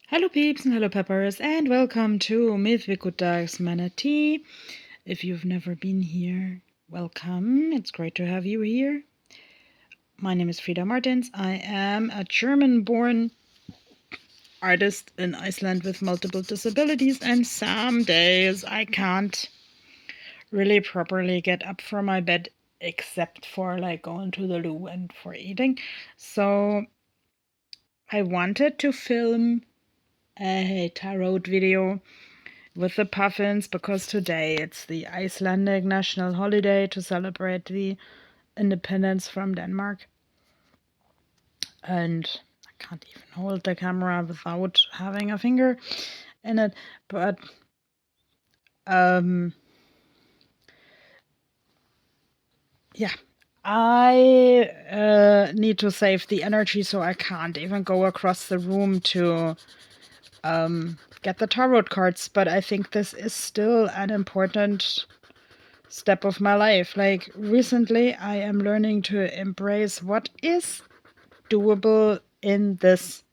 Hello peeps and hello peppers and welcome to Miðvikudags Manatee. If you've never been here, welcome. It's great to have you here. My name is Frida Martins. I am a German-born artist in Iceland with multiple disabilities, and some days I can't really properly get up from my bed except for like going to the loo and for eating. So I wanted to film a tarot video with the puffins because today it's the Icelandic National Holiday to celebrate the independence from Denmark. And I can't even hold the camera without having a finger in it. But yeah, I need to save the energy, so I can't even go across the room to get the tarot cards. But I think this is still an important step of my life. Like recently, I am learning to embrace what is doable in this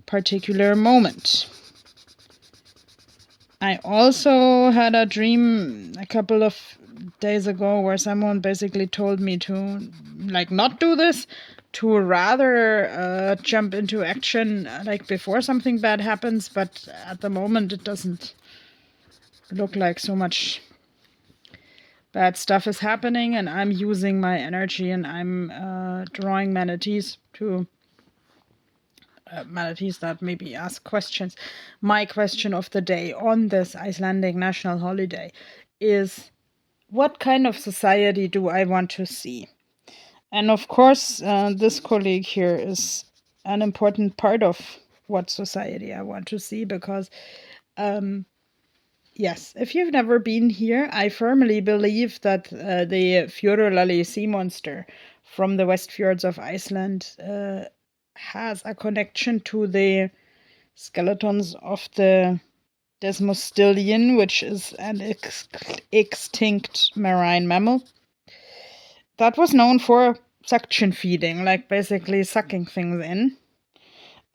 particular moment. I also had a dream a couple of days ago where someone basically told me to like not do this, to rather jump into action like before something bad happens, but at the moment it doesn't look like so much bad stuff is happening, and I'm using my energy and I'm drawing manatees to manatees that maybe ask questions. My question of the day on this Icelandic National Holiday is, what kind of society do I want to see? And of course, this colleague here is an important part of what society I want to see, because yes, if you've never been here, I firmly believe that the Fjörulali sea monster from the West Fjords of Iceland has a connection to the skeletons of the Desmostillion, which is an extinct marine mammal that was known for suction feeding, like basically sucking things in.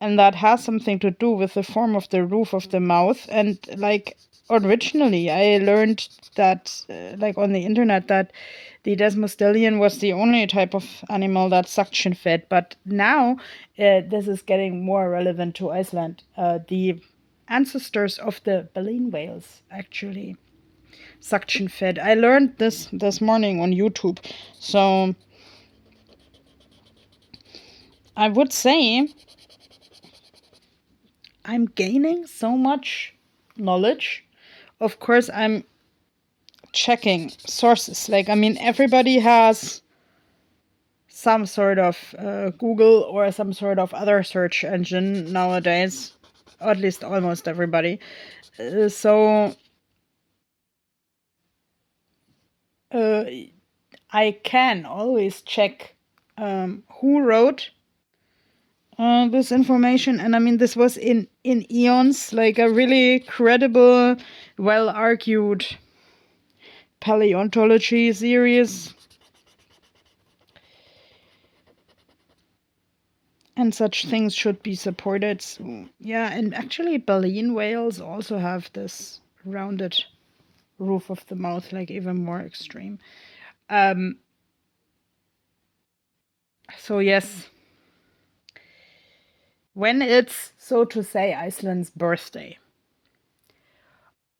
And that has something to do with the form of the roof of the mouth. And like originally, I learned that, like on the internet, that the Desmostillion was the only type of animal that suction fed. But now this is getting more relevant to Iceland. The ancestors of the baleen whales actually suction fed. I learned this morning on YouTube. So I would say I'm gaining so much knowledge. Of course, I'm checking sources. Like, I mean, everybody has some sort of Google or some sort of other search engine nowadays, or at least almost everybody. So I can always check who wrote this information. And I mean, this was in eons, like a really credible, well argued paleontology series, and such things should be supported. So, yeah, and actually baleen whales also have this rounded roof of the mouth, like even more extreme. So yes, when it's, so to say, Iceland's birthday,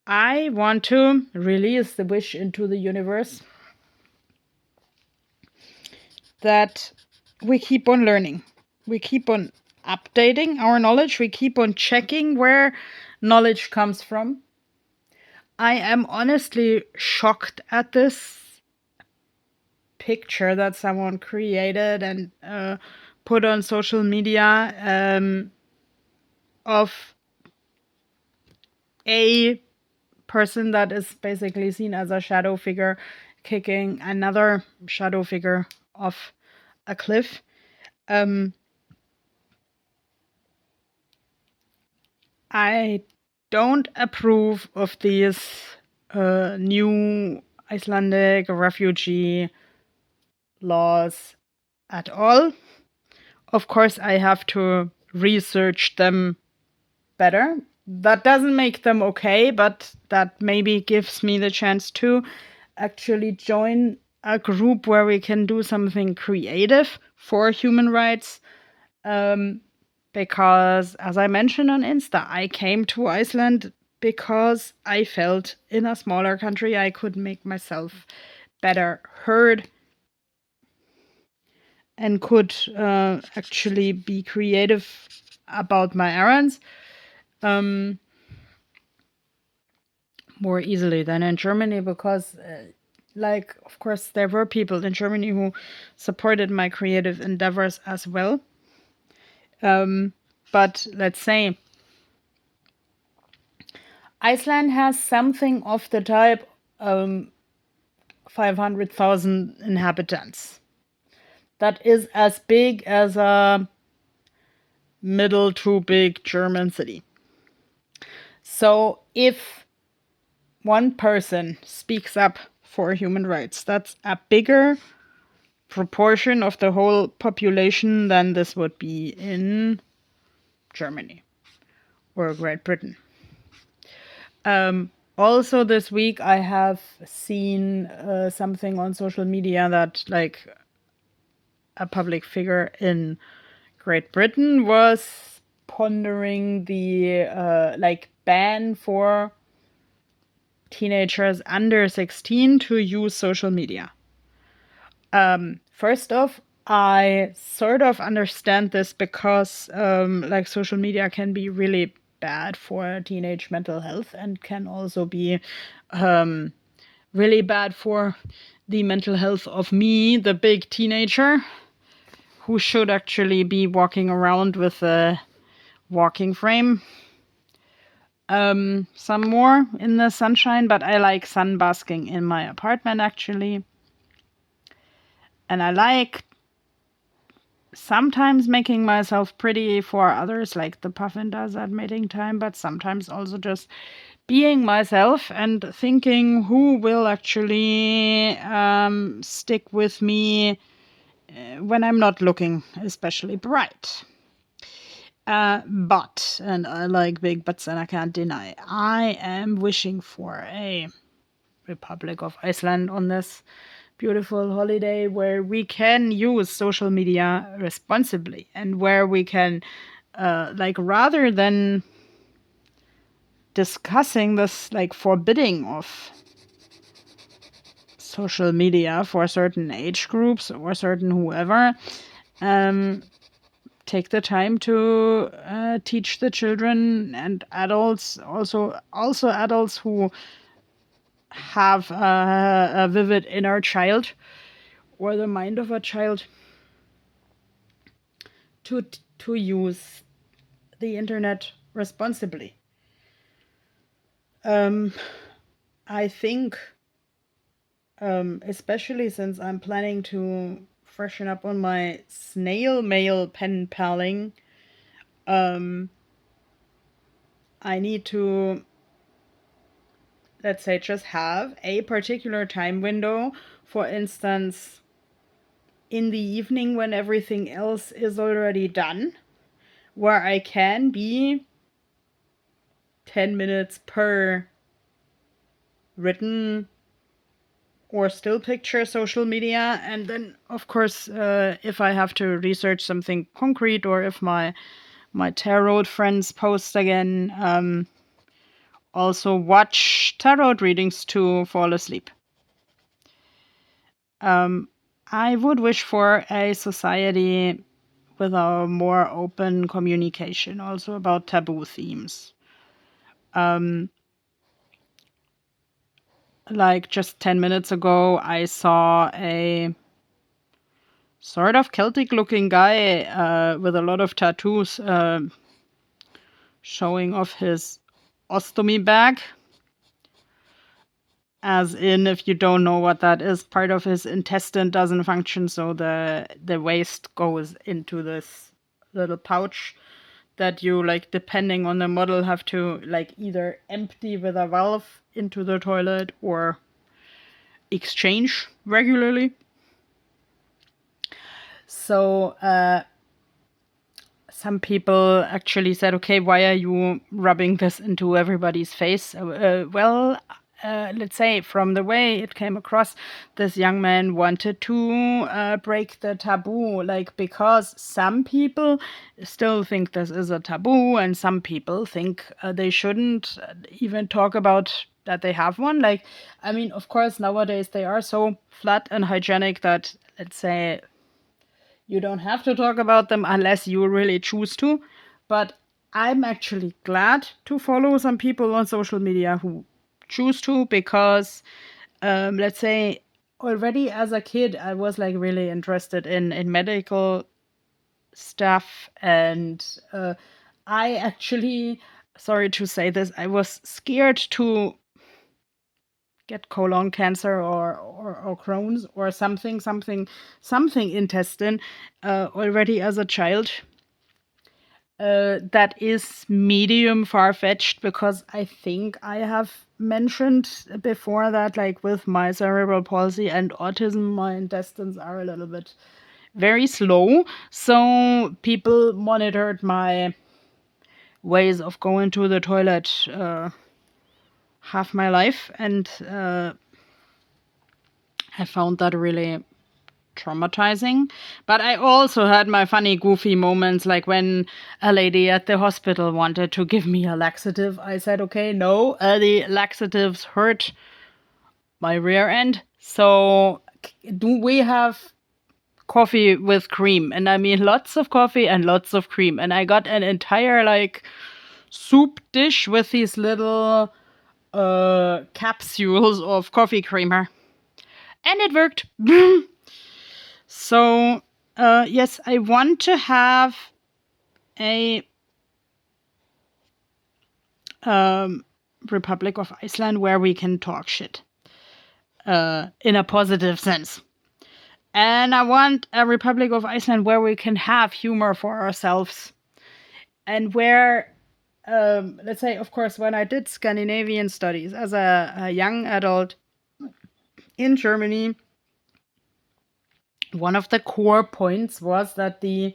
I want to release the wish into the universe that we keep on learning. We keep on updating our knowledge. We keep on checking where knowledge comes from. I am honestly shocked at this picture that someone created and put on social media of a person that is basically seen as a shadow figure kicking another shadow figure off a cliff. I don't approve of these new Icelandic refugee laws at all. Of course, I have to research them better. That doesn't make them okay, but that maybe gives me the chance to actually join a group where we can do something creative for human rights. Because, as I mentioned on Insta, I came to Iceland because I felt in a smaller country I could make myself better heard and could actually be creative about my errands more easily than in Germany because, of course, there were people in Germany who supported my creative endeavors as well. But let's say Iceland has something of the type 500,000 inhabitants. That is as big as a middle to big German city. So if one person speaks up for human rights, that's a bigger proportion of the whole population than this would be in Germany or Great Britain. Also this week I have seen something on social media that a public figure in Great Britain was pondering the ban for teenagers under 16 to use social media. First off, I sort of understand this because social media can be really bad for teenage mental health and can also be really bad for the mental health of me, the big teenager, who should actually be walking around with a walking frame some more in the sunshine. But I like sunbasking in my apartment actually, and I like sometimes making myself pretty for others, like the puffin does at mating time, but sometimes also just being myself and thinking who will actually stick with me when I'm not looking especially bright. But, and I like big butts and I can't deny, I am wishing for a Republic of Iceland on this beautiful holiday where we can use social media responsibly and where we can, rather than discussing this, forbidding of social media for certain age groups or certain whoever, take the time to teach the children and adults, also adults who have a vivid inner child or the mind of a child, to use the internet responsibly. I think, especially since I'm planning to freshen up on my snail mail pen paling, I need to, let's say, just have a particular time window, for instance, in the evening when everything else is already done, where I can be 10 minutes per written or still picture social media. And then, of course, if I have to research something concrete or if my tarot friends post again, also watch tarot readings to fall asleep. I would wish for a society with a more open communication, also about taboo themes. Like just 10 minutes ago, I saw a sort of Celtic looking guy with a lot of tattoos showing off his ostomy bag. As in, if you don't know what that is, part of his intestine doesn't function, so the waste goes into this little pouch that you, depending on the model, have to either empty with a valve into the toilet or exchange regularly. So some people actually said, okay, why are you rubbing this into everybody's face? Let's say from the way it came across, this young man wanted to break the taboo, like, because some people still think this is a taboo, and some people think they shouldn't even talk about that they have one. Like, I mean, of course, nowadays they are so flat and hygienic that, let's say, you don't have to talk about them unless you really choose to. But I'm actually glad to follow some people on social media who choose to, because, let's say, already as a kid, I was like really interested in medical stuff. And I actually, sorry to say this, I was scared to get colon cancer or Crohn's or something intestine already as a child. That is medium far-fetched, because I think I have mentioned before that, like, with my cerebral palsy and autism, my intestines are a little bit very slow. So people monitored my ways of going to the toilet half my life, and I found that really traumatizing. But I also had my funny, goofy moments, like when a lady at the hospital wanted to give me a laxative. I said, okay, no, the laxatives hurt my rear end. So do we have coffee with cream? And I mean, lots of coffee and lots of cream. And I got an entire, like, soup dish with these little capsules of coffee creamer. And it worked. So, yes, I want to have a Republic of Iceland where we can talk shit in a positive sense. And I want a Republic of Iceland where we can have humor for ourselves. And where, let's say, of course, when I did Scandinavian studies as a young adult in Germany, one of the core points was that the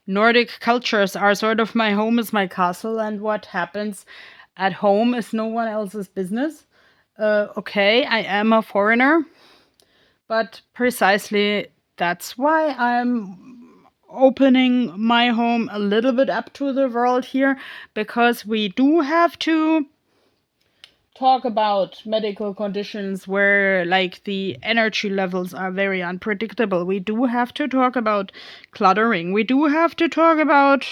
Nordic cultures are sort of my home is my castle, and what happens at home is no one else's business. Okay, I am a foreigner, but precisely that's why I'm opening my home a little bit up to the world here, because we do have to talk about medical conditions where, like, the energy levels are very unpredictable. We do have to talk about cluttering. We do have to talk about,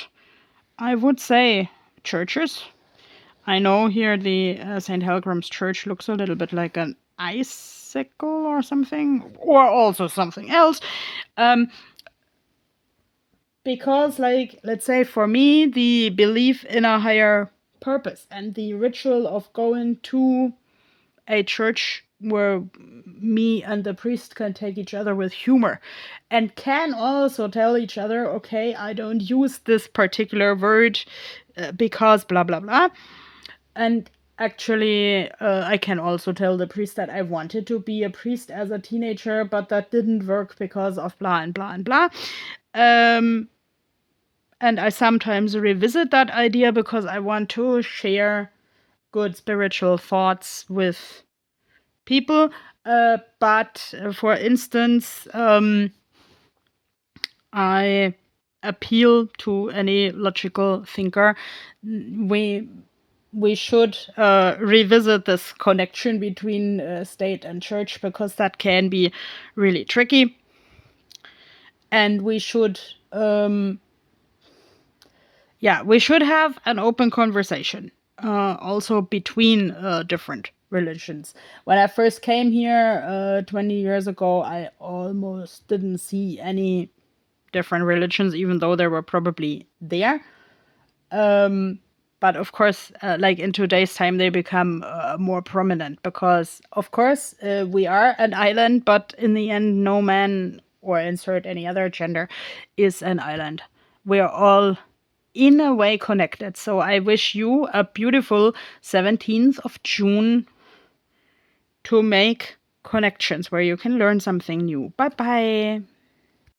I would say, churches. I know here the St. Helgram's Church looks a little bit like an icicle or something, or also something else. Because, like, let's say for me, the belief in a higher purpose and the ritual of going to a church where me and the priest can take each other with humor and can also tell each other, okay, I don't use this particular word because blah, blah, blah. And actually, I can also tell the priest that I wanted to be a priest as a teenager, but that didn't work because of blah and blah and blah. And I sometimes revisit that idea because I want to share good spiritual thoughts with people. But for instance, I appeal to any logical thinker. We should revisit this connection between state and church, because that can be really tricky. And we should we should have an open conversation, also between different religions. When I first came here 20 years ago, I almost didn't see any different religions, even though they were probably there. But of course, like in today's time, they become more prominent because, of course, we are an island, but in the end, no man, or insert any other gender, is an island. We are all in a way connected. So I wish you a beautiful 17th of June to make connections where you can learn something new. Bye bye.